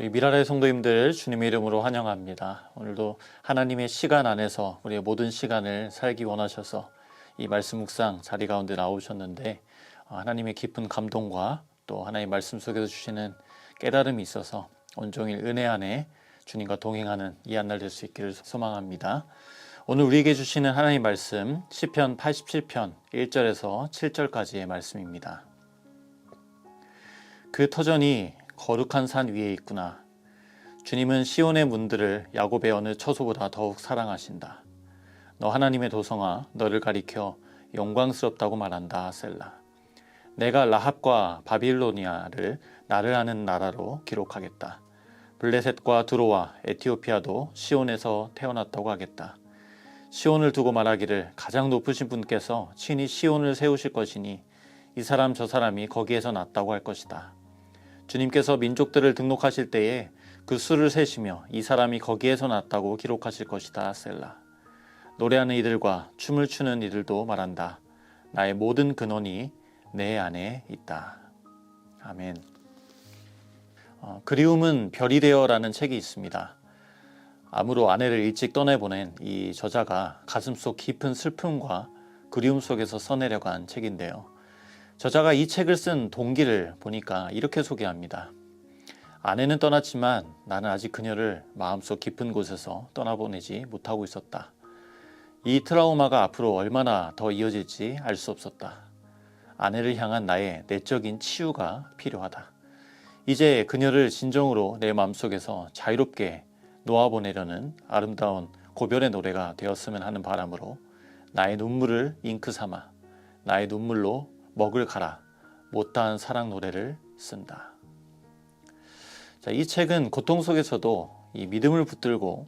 우리 미라의 성도님들 주님의 이름으로 환영합니다. 오늘도 하나님의 시간 안에서 우리의 모든 시간을 살기 원하셔서 이 말씀 묵상 자리 가운데 나오셨는데 하나님의 깊은 감동과 또 하나님의 말씀 속에서 주시는 깨달음이 있어서 온종일 은혜 안에 주님과 동행하는 이 한 날 될 수 있기를 소망합니다. 오늘 우리에게 주시는 하나님의 말씀 시편 87편 1절에서 7절까지의 말씀입니다. 그 터전이 거룩한 산 위에 있구나. 주님은 시온의 문들을 야곱의 어느 처소보다 더욱 사랑하신다. 너 하나님의 도성아, 너를 가리켜 영광스럽다고 말한다. 셀라. 내가 라합과 바빌로니아를 나를 아는 나라로 기록하겠다. 블레셋과 두로와 에티오피아도 시온에서 태어났다고 하겠다. 시온을 두고 말하기를 가장 높으신 분께서 친히 시온을 세우실 것이니 이 사람 저 사람이 거기에서 났다고 할 것이다. 주님께서 민족들을 등록하실 때에 그 수를 세시며 이 사람이 거기에서 났다고 기록하실 것이다. 셀라. 노래하는 이들과 춤을 추는 이들도 말한다. 나의 모든 근원이 내 안에 있다. 아멘. 그리움은 별이 되어라는 책이 있습니다. 암으로 아내를 일찍 떠내보낸 이 저자가 가슴속 깊은 슬픔과 그리움 속에서 써내려간 책인데요. 저자가 이 책을 쓴 동기를 보니까 이렇게 소개합니다. 아내는 떠났지만 나는 아직 그녀를 마음속 깊은 곳에서 떠나보내지 못하고 있었다. 이 트라우마가 앞으로 얼마나 더 이어질지 알 수 없었다. 아내를 향한 나의 내적인 치유가 필요하다. 이제 그녀를 진정으로 내 마음속에서 자유롭게 놓아보내려는 아름다운 고별의 노래가 되었으면 하는 바람으로 나의 눈물을 잉크 삼아 나의 눈물로 먹을 가라 못다한 사랑 노래를 쓴다. 자, 이 책은 고통 속에서도 이 믿음을 붙들고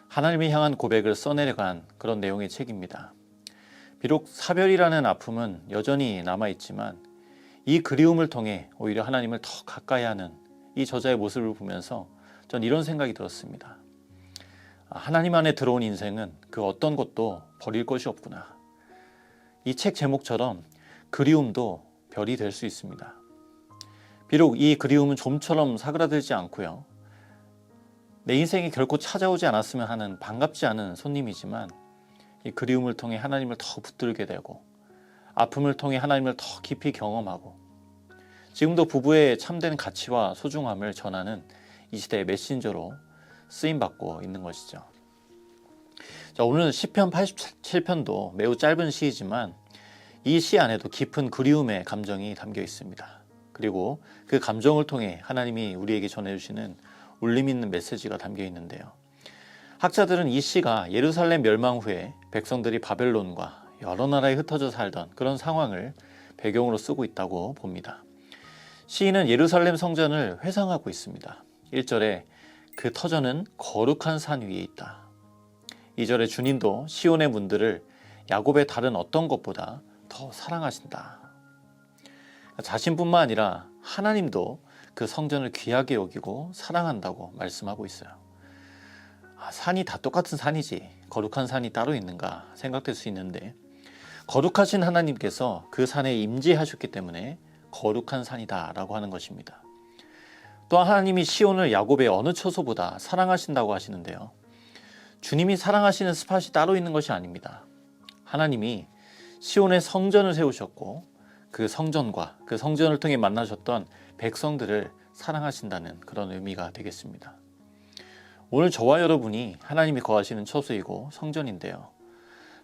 하나님을 향한 고백을 써내려간 그런 내용의 책입니다. 비록 사별이라는 아픔은 여전히 남아있지만 이 그리움을 통해 오히려 하나님을 더 가까이 하는 이 저자의 모습을 보면서 전 이런 생각이 들었습니다. 하나님 안에 들어온 인생은 그 어떤 것도 버릴 것이 없구나. 이 책 제목처럼 그리움도 별이 될 수 있습니다. 비록 이 그리움은 좀처럼 사그라들지 않고요. 내 인생이 결코 찾아오지 않았으면 하는 반갑지 않은 손님이지만 이 그리움을 통해 하나님을 더 붙들게 되고 아픔을 통해 하나님을 더 깊이 경험하고 지금도 부부의 참된 가치와 소중함을 전하는 이 시대의 메신저로 쓰임받고 있는 것이죠. 자, 오늘 시편 87편도 매우 짧은 시이지만 이 시 안에도 깊은 그리움의 감정이 담겨 있습니다. 그리고 그 감정을 통해 하나님이 우리에게 전해주시는 울림 있는 메시지가 담겨 있는데요. 학자들은 이 시가 예루살렘 멸망 후에 백성들이 바벨론과 여러 나라에 흩어져 살던 그런 상황을 배경으로 쓰고 있다고 봅니다. 시인은 예루살렘 성전을 회상하고 있습니다. 1절에 그 터전은 거룩한 산 위에 있다. 2절에 주님도 시온의 문들을 야곱의 다른 어떤 것보다 더 사랑하신다. 자신뿐만 아니라 하나님도 그 성전을 귀하게 여기고 사랑한다고 말씀하고 있어요. 산이 다 똑같은 산이지 거룩한 산이 따로 있는가 생각될 수 있는데 거룩하신 하나님께서 그 산에 임재하셨기 때문에 거룩한 산이다 라고 하는 것입니다. 또한 하나님이 시온을 야곱의 어느 처소보다 사랑하신다고 하시는데요. 주님이 사랑하시는 스팟이 따로 있는 것이 아닙니다. 하나님이 시온의 성전을 세우셨고 그 성전과 그 성전을 통해 만나셨던 백성들을 사랑하신다는 그런 의미가 되겠습니다. 오늘 저와 여러분이 하나님이 거하시는 처소이고 성전인데요.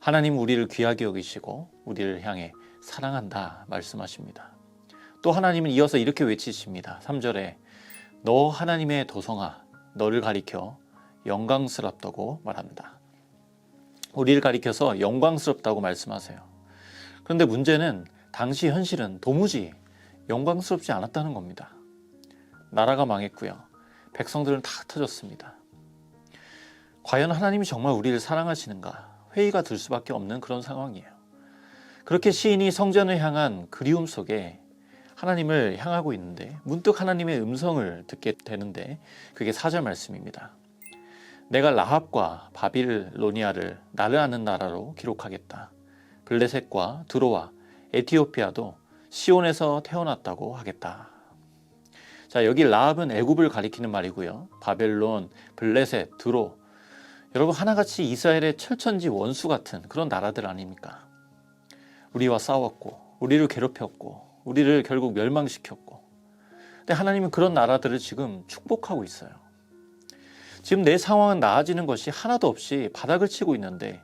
하나님 우리를 귀하게 여기시고 우리를 향해 사랑한다 말씀하십니다. 또 하나님은 이어서 이렇게 외치십니다. 3절에 너 하나님의 도성아 너를 가리켜 영광스럽다고 말한다. 우리를 가리켜서 영광스럽다고 말씀하세요. 그런데 문제는 당시 현실은 도무지 영광스럽지 않았다는 겁니다. 나라가 망했고요. 백성들은 다 흩어졌습니다. 과연 하나님이 정말 우리를 사랑하시는가 회의가 들 수밖에 없는 그런 상황이에요. 그렇게 시인이 성전을 향한 그리움 속에 하나님을 향하고 있는데 문득 하나님의 음성을 듣게 되는데 그게 4절 말씀입니다. 내가 라합과 바빌로니아를 나를 아는 나라로 기록하겠다. 블레셋과 두로와 에티오피아도 시온에서 태어났다고 하겠다. 자, 여기 라합은 애굽을 가리키는 말이고요. 바벨론, 블레셋, 드로, 여러분 하나같이 이스라엘의 철천지 원수 같은 그런 나라들 아닙니까? 우리와 싸웠고 우리를 괴롭혔고 우리를 결국 멸망시켰고, 근데 하나님은 그런 나라들을 지금 축복하고 있어요. 지금 내 상황은 나아지는 것이 하나도 없이 바닥을 치고 있는데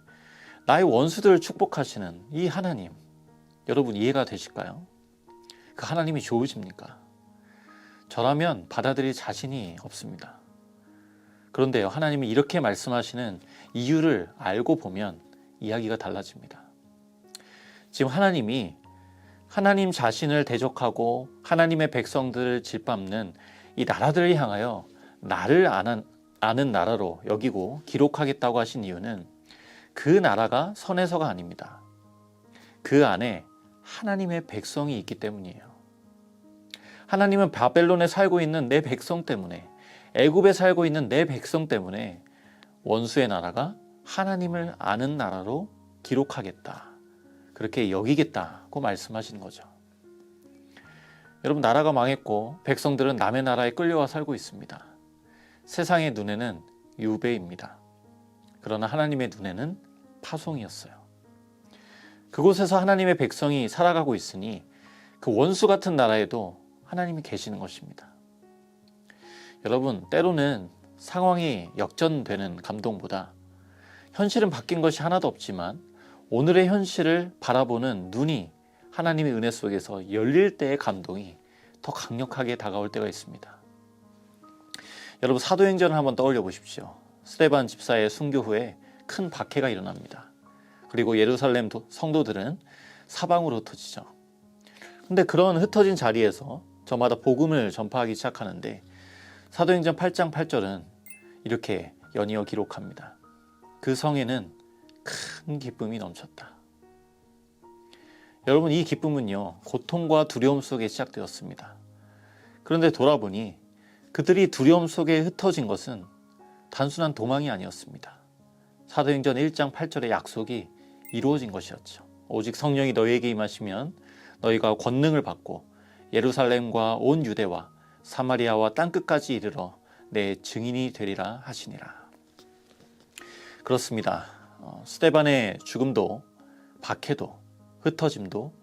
나의 원수들을 축복하시는 이 하나님, 여러분 이해가 되실까요? 그 하나님이 좋으십니까? 저라면 받아들일 자신이 없습니다. 그런데요, 하나님이 이렇게 말씀하시는 이유를 알고 보면 이야기가 달라집니다. 지금 하나님이 하나님 자신을 대적하고 하나님의 백성들을 짓밟는 이 나라들을 향하여 나를 아는 나라로 여기고 기록하겠다고 하신 이유는 그 나라가 선해서가 아닙니다. 그 안에 하나님의 백성이 있기 때문이에요. 하나님은 바벨론에 살고 있는 내 백성 때문에, 애굽에 살고 있는 내 백성 때문에 원수의 나라가 하나님을 아는 나라로 기록하겠다, 그렇게 여기겠다고 말씀하시는 거죠. 여러분, 나라가 망했고 백성들은 남의 나라에 끌려와 살고 있습니다. 세상의 눈에는 유배입니다. 그러나 하나님의 눈에는 파송이었어요. 그곳에서 하나님의 백성이 살아가고 있으니 그 원수 같은 나라에도 하나님이 계시는 것입니다. 여러분, 때로는 상황이 역전되는 감동보다 현실은 바뀐 것이 하나도 없지만 오늘의 현실을 바라보는 눈이 하나님의 은혜 속에서 열릴 때의 감동이 더 강력하게 다가올 때가 있습니다. 여러분, 사도행전을 한번 떠올려 보십시오. 스데반 집사의 순교 후에 큰 박해가 일어납니다. 그리고 예루살렘 성도들은 사방으로 흩어지죠. 근데 그런 흩어진 자리에서 저마다 복음을 전파하기 시작하는데 사도행전 8장 8절은 이렇게 연이어 기록합니다. 그 성에는 큰 기쁨이 넘쳤다. 여러분, 이 기쁨은요, 고통과 두려움 속에 시작되었습니다. 그런데 돌아보니 그들이 두려움 속에 흩어진 것은 단순한 도망이 아니었습니다. 사도행전 1장 8절의 약속이 이루어진 것이었죠. 오직 성령이 너희에게 임하시면 너희가 권능을 받고 예루살렘과 온 유대와 사마리아와 땅끝까지 이르러 내 증인이 되리라 하시니라. 그렇습니다. 스데반의 죽음도 박해도 흩어짐도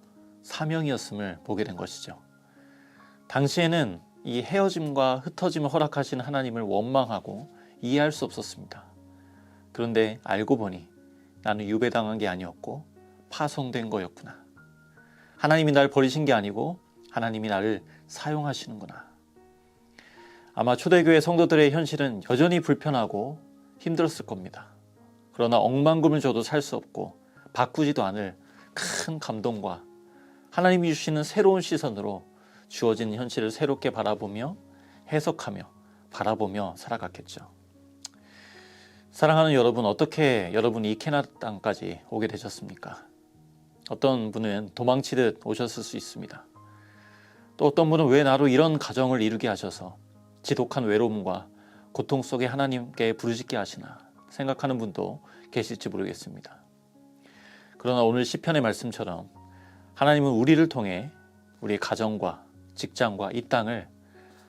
사명이었음을 보게 된 것이죠. 당시에는 이 헤어짐과 흩어짐을 허락하시는 하나님을 원망하고 이해할 수 없었습니다. 그런데 알고 보니 나는 유배당한 게 아니었고 파송된 거였구나. 하나님이 날 버리신 게 아니고 하나님이 나를 사용하시는구나. 아마 초대교회 성도들의 현실은 여전히 불편하고 힘들었을 겁니다. 그러나 억만금을 줘도 살 수 없고 바꾸지도 않을 큰 감동과 하나님이 주시는 새로운 시선으로 주어진 현실을 새롭게 바라보며 해석하며 바라보며 살아갔겠죠. 사랑하는 여러분, 어떻게 여러분이 이 캐나다 땅까지 오게 되셨습니까? 어떤 분은 도망치듯 오셨을 수 있습니다. 또 어떤 분은 왜 나로 이런 가정을 이루게 하셔서 지독한 외로움과 고통 속에 하나님께 부르짖게 하시나 생각하는 분도 계실지 모르겠습니다. 그러나 오늘 시편의 말씀처럼 하나님은 우리를 통해 우리의 가정과 직장과 이 땅을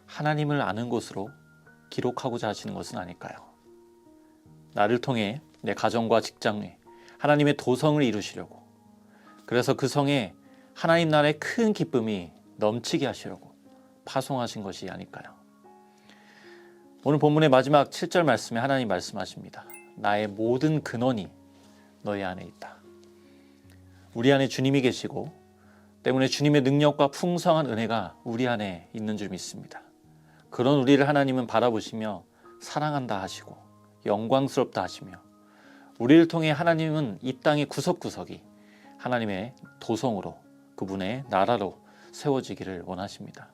하나님을 아는 곳으로 기록하고자 하시는 것은 아닐까요? 나를 통해 내 가정과 직장에 하나님의 도성을 이루시려고, 그래서 그 성에 하나님 나라의 큰 기쁨이 넘치게 하시려고 파송하신 것이 아닐까요? 오늘 본문의 마지막 7절 말씀에 하나님 말씀하십니다. 나의 모든 근원이 너희 안에 있다. 우리 안에 주님이 계시고 때문에 주님의 능력과 풍성한 은혜가 우리 안에 있는 줄 믿습니다. 그런 우리를 하나님은 바라보시며 사랑한다 하시고 영광스럽다 하시며 우리를 통해 하나님은 이 땅의 구석구석이 하나님의 도성으로, 그분의 나라로 세워지기를 원하십니다.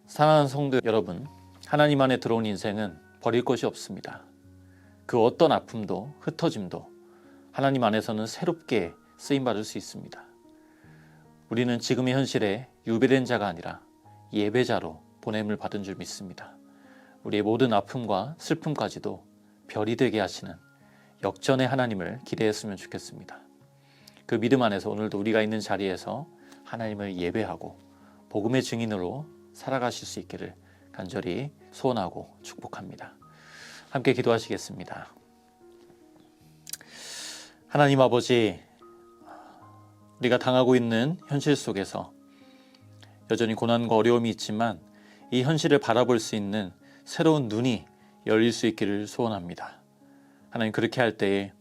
사랑하는 성도 여러분, 하나님 안에 들어온 인생은 버릴 것이 없습니다. 그 어떤 아픔도 흩어짐도 하나님 안에서는 새롭게 쓰임받을 수 있습니다. 우리는 지금의 현실에 유배된 자가 아니라 예배자로 보냄을 받은 줄 믿습니다. 우리의 모든 아픔과 슬픔까지도 별이 되게 하시는 역전의 하나님을 기대했으면 좋겠습니다. 그 믿음 안에서 오늘도 우리가 있는 자리에서 하나님을 예배하고 복음의 증인으로 살아가실 수 있기를 간절히 소원하고 축복합니다. 함께 기도하시겠습니다. 하나님 아버지, 우리가 당하고 있는 현실 속에서 여전히 고난과 어려움이 있지만 이 현실을 바라볼 수 있는 새로운 눈이 열릴 수 있기를 소원합니다. 하나님, 그렇게 할 때에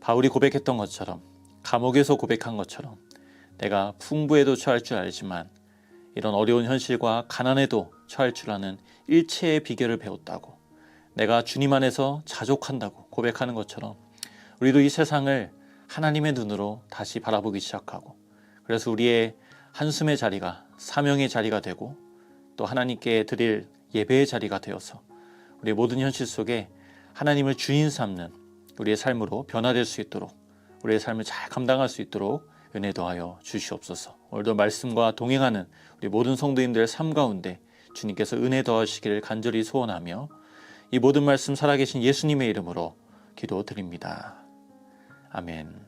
바울이 고백했던 것처럼, 감옥에서 고백한 것처럼 내가 풍부에도 처할 줄 알지만 이런 어려운 현실과 가난에도 처할 줄 아는 일체의 비결을 배웠다고, 내가 주님 안에서 자족한다고 고백하는 것처럼 우리도 이 세상을 하나님의 눈으로 다시 바라보기 시작하고, 그래서 우리의 한숨의 자리가 사명의 자리가 되고 또 하나님께 드릴 예배의 자리가 되어서 우리의 모든 현실 속에 하나님을 주인 삼는 우리의 삶으로 변화될 수 있도록, 우리의 삶을 잘 감당할 수 있도록 은혜 더하여 주시옵소서. 오늘도 말씀과 동행하는 우리 모든 성도님들의 삶 가운데 주님께서 은혜 더하시기를 간절히 소원하며 이 모든 말씀 살아계신 예수님의 이름으로 기도드립니다. 아멘.